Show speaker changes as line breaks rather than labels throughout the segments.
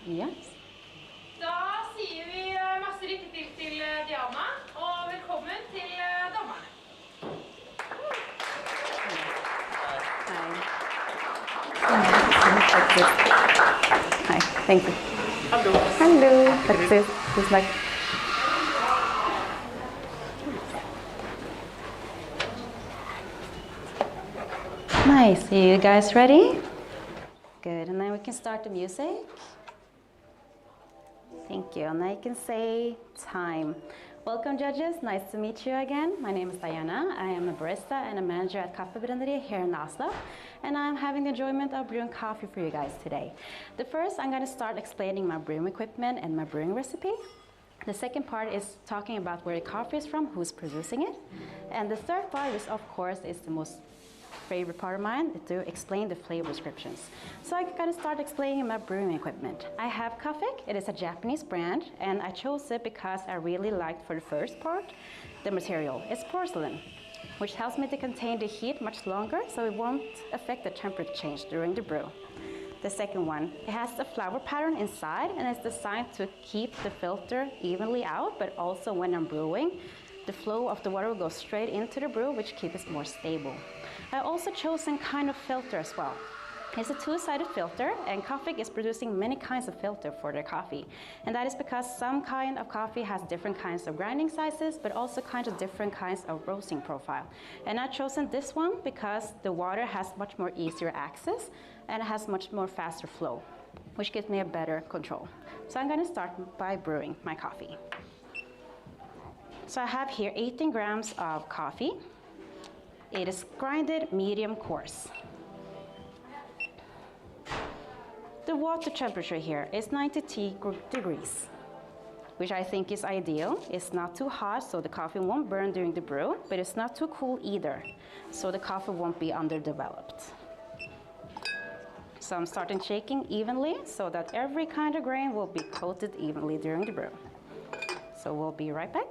Yes.
Da sier vi masse lykke til Diana, og velkommen til dommerne.
Hi, thank you.
Hallo.
Hello. That's it. It's like... Nice. Are you guys ready? Good. And then we can start the music. Thank you. And I can say time. Welcome, judges. Nice to meet you again. My name is Diana. I am a barista and a manager at Kaffebrenneriet here in Oslo. And I'm having the enjoyment of brewing coffee for you guys today. The first, I'm going to start explaining my brewing equipment and my brewing recipe. The second part is talking about where the coffee is from, who's producing it. And the third part is, of course, is the most favorite part of mine, to explain the flavor descriptions. So I'm going to start explaining my brewing equipment. I have Kafik. It is a Japanese brand, and I chose it because I really liked, for the first part, the material. It's porcelain, which helps me to contain the heat much longer, so it won't affect the temperature change during the brew. The second one, it has a flower pattern inside, and it's designed to keep the filter evenly out, but also when I'm brewing, the flow of the water will go straight into the brew, which keeps it more stable. I also chosen kind of filter as well. It's a two-sided filter, and Kafik is producing many kinds of filter for their coffee. And that is because some kind of coffee has different kinds of grinding sizes, but also kind of different kinds of roasting profile. And I've chosen this one because the water has much more easier access, and it has much more faster flow, which gives me a better control. So I'm gonna start by brewing my coffee. So I have here 18 grams of coffee. It is grinded medium coarse. The water temperature here is 90 degrees, which I think is ideal. It's not too hot, so the coffee won't burn during the brew, but it's not too cool either, so the coffee won't be underdeveloped. So I'm starting shaking evenly so that every kind of grain will be coated evenly during the brew. So we'll be right back.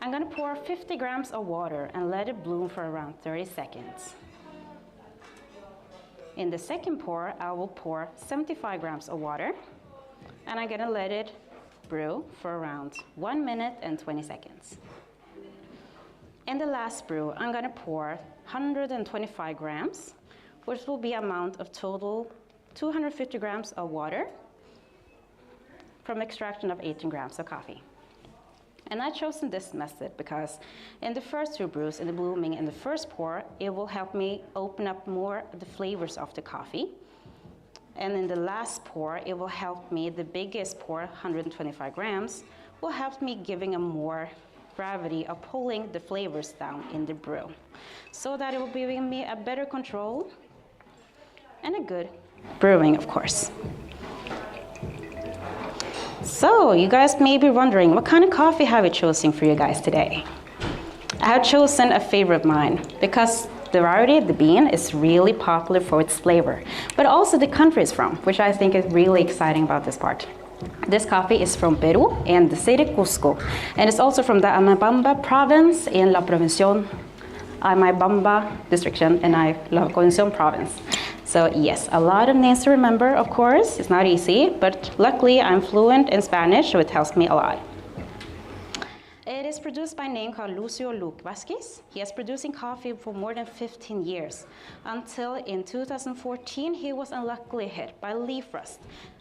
I'm going to pour 50 grams of water and let it bloom for around 30 seconds. In the second pour, I will pour 75 grams of water, and I'm going to let it brew for around 1 minute and 20 seconds. In the last brew, I'm going to pour 125 grams, which will be amount of total 250 grams of water from extraction of 18 grams of coffee. And I've chosen this method because in the first two brews, in the blooming and the first pour, it will help me open up more the flavors of the coffee. And in the last pour, it will help me, the biggest pour, 125 grams, will help me giving a more gravity of pulling the flavors down in the brew, so that it will be giving me a better control and a good brewing, of course. So, you guys may be wondering, what kind of coffee have I chosen for you guys today? I have chosen a favorite of mine because the variety of the bean is really popular for its flavor, but also the country it's from, which I think is really exciting about this part. This coffee is from Peru and the city Cusco, and it's also from the Amabamba province in La Provincion, Amabamba district in La Condición province. So yes, a lot of names to remember, of course. It's not easy, but luckily I'm fluent in Spanish, so it helps me a lot. It is produced by a name called Lucio Luke Vasquez. He has producing coffee for more than 15 years, until in 2014 he was unluckily hit by leaf rust,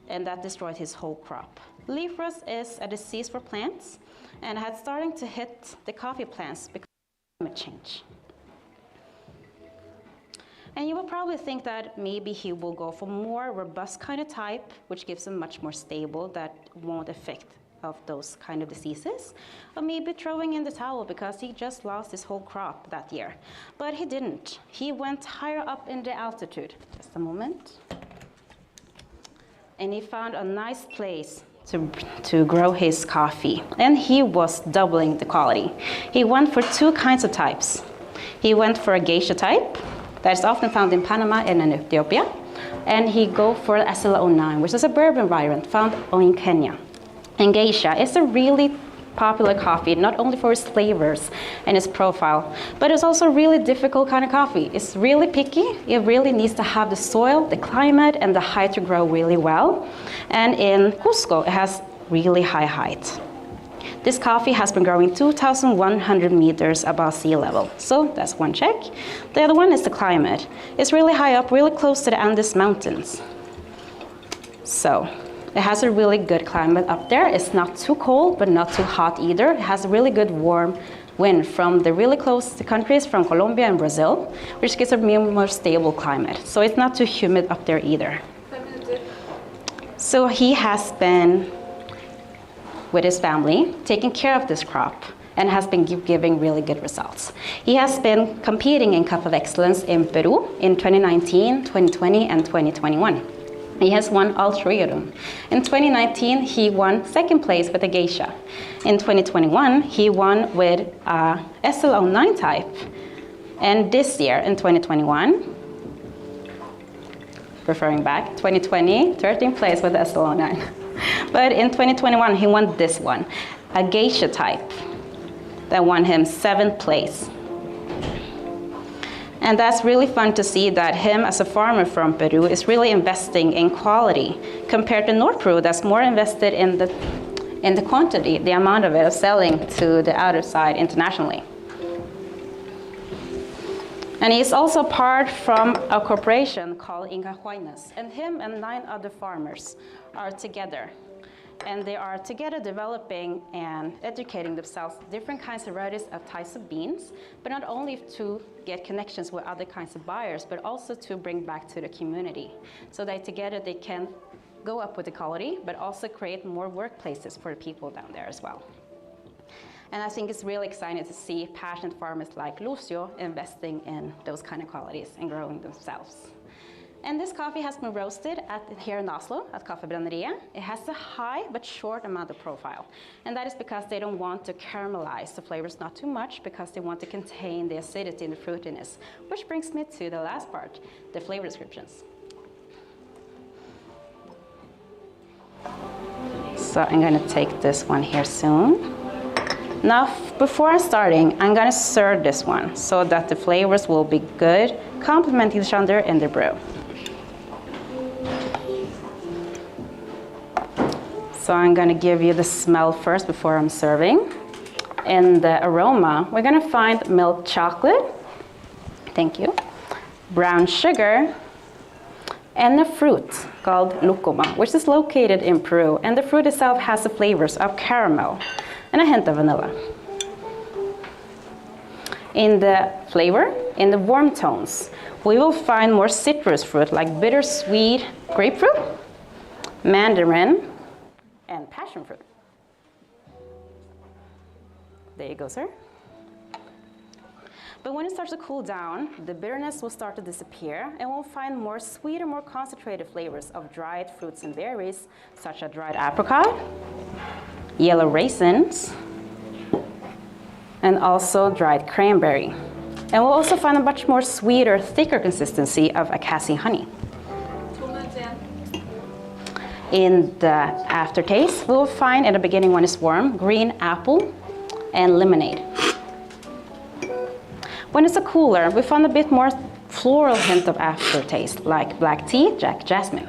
and that destroyed his whole crop. Leaf rust is a disease for plants, and had starting to hit the coffee plants because of climate change. And you will probably think that maybe he will go for more robust kind of type, which gives him much more stable, that won't affect of those kind of diseases. Or maybe throwing in the towel because he just lost his whole crop that year. But he didn't. He went higher up in the altitude. Just a moment. And he found a nice place to grow his coffee. And he was doubling the quality. He went for two kinds of types. He went for a geisha type, that is often found in Panama and in Ethiopia. And he go for Acela 09, which is a bourbon variant found in Kenya. And geisha is a really popular coffee, not only for its flavors and its profile, but it's also a really difficult kind of coffee. It's really picky. It really needs to have the soil, the climate, and the height to grow really well. And in Cusco, it has really high height. This coffee has been growing 2,100 meters above sea level. So that's one check. The other one is the climate. It's really high up, really close to the Andes Mountains. So it has a really good climate up there. It's not too cold, but not too hot either. It has a really good warm wind from the really close countries from Colombia and Brazil, which gives a more stable climate. So it's not too humid up there either. So he has been with his family taking care of this crop and has been giving really good results. He has been competing in Cup of Excellence in Peru in 2019, 2020, and 2021. He has won all three of them. In 2019, he won second place with a geisha. In 2021, he won with a SL09 type. And this year, in 2021, referring back, 2020, 13th place with the SL09. But in 2021, he won this one, a geisha type, that won him 7th place. And that's really fun to see that him as a farmer from Peru is really investing in quality compared to North Peru that's more invested in the quantity, the amount of it of selling to the outer side internationally. And he's also part from a corporation called Inca Huaynas. And him and 9 other farmers are together. And they are together developing and educating themselves different kinds of varieties of types of beans, but not only to get connections with other kinds of buyers, but also to bring back to the community. So that together they can go up with the quality, but also create more workplaces for the people down there as well. And I think it's really exciting to see passionate farmers like Lucio investing in those kind of qualities and growing themselves. And this coffee has been roasted here in Oslo at Kaffebrenneria. It has a high but short amount of profile. And that is because they don't want to caramelize the flavors not too much, because they want to contain the acidity and the fruitiness. Which brings me to the last part, the flavor descriptions. So I'm going to take this one here soon. Now, before starting, I'm going to serve this one so that the flavors will be good, complementing each other in the brew. So I'm going to give you the smell first before I'm serving. In the aroma, we're going to find milk chocolate, thank you, brown sugar, and a fruit called lucuma, which is located in Peru. And the fruit itself has the flavors of caramel and a hint of vanilla. In the flavor, in the warm tones, we will find more citrus fruit like bittersweet grapefruit, mandarin, and passion fruit. There you go, sir. But when it starts to cool down, the bitterness will start to disappear, and we'll find more sweeter, more concentrated flavors of dried fruits and berries, such as dried apricot, yellow raisins, and also dried cranberry. And we'll also find a much more sweeter, thicker consistency of acacia honey. In the aftertaste, we'll find in the beginning when it's warm, green apple and lemonade. When it's a cooler, we find a bit more floral hint of aftertaste, like black tea, Jack Jasmine.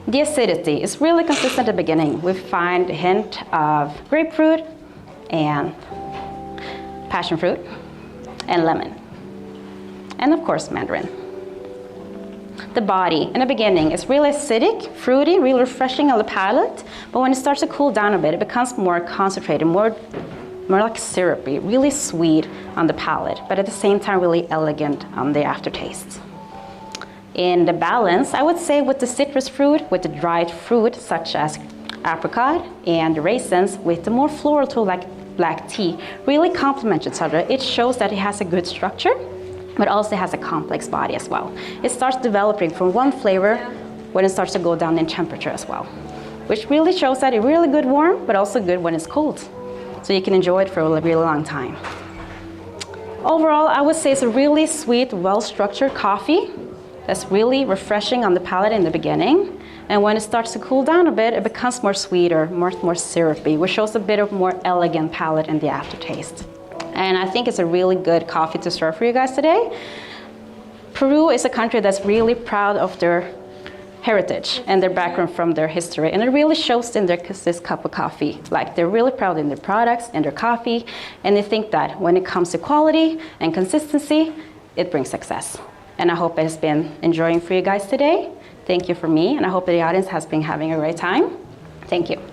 The acidity is really consistent at the beginning. We find a hint of grapefruit and passion fruit and lemon. And of course, mandarin. The body in the beginning is really acidic, fruity, really refreshing on the palate, but when it starts to cool down a bit, it becomes more concentrated, more like syrupy, really sweet on the palate, but at the same time really elegant on the aftertaste. In the balance, I would say with the citrus fruit, with the dried fruit such as apricot and raisins, with the more floral tone like black tea, really complement each other. It shows that it has a good structure, but also has a complex body as well. It starts developing from one flavor when it starts to go down in temperature as well, which really shows that it's really good warm, but also good when it's cold. So you can enjoy it for a really long time. Overall, I would say it's a really sweet, well-structured coffee that's really refreshing on the palate in the beginning, And when it starts to cool down a bit, it becomes more sweeter, more syrupy, which shows a bit of more elegant palate in the aftertaste. And I think it's a really good coffee to serve for you guys today. Peru is a country that's really proud of their heritage and their background from their history, and it really shows in this cup of coffee. Like, they're really proud in their products and their coffee, and they think that when it comes to quality and consistency, it brings success. And I hope it has been enjoying for you guys today. Thank you for me, and I hope the audience has been having a great time. Thank you.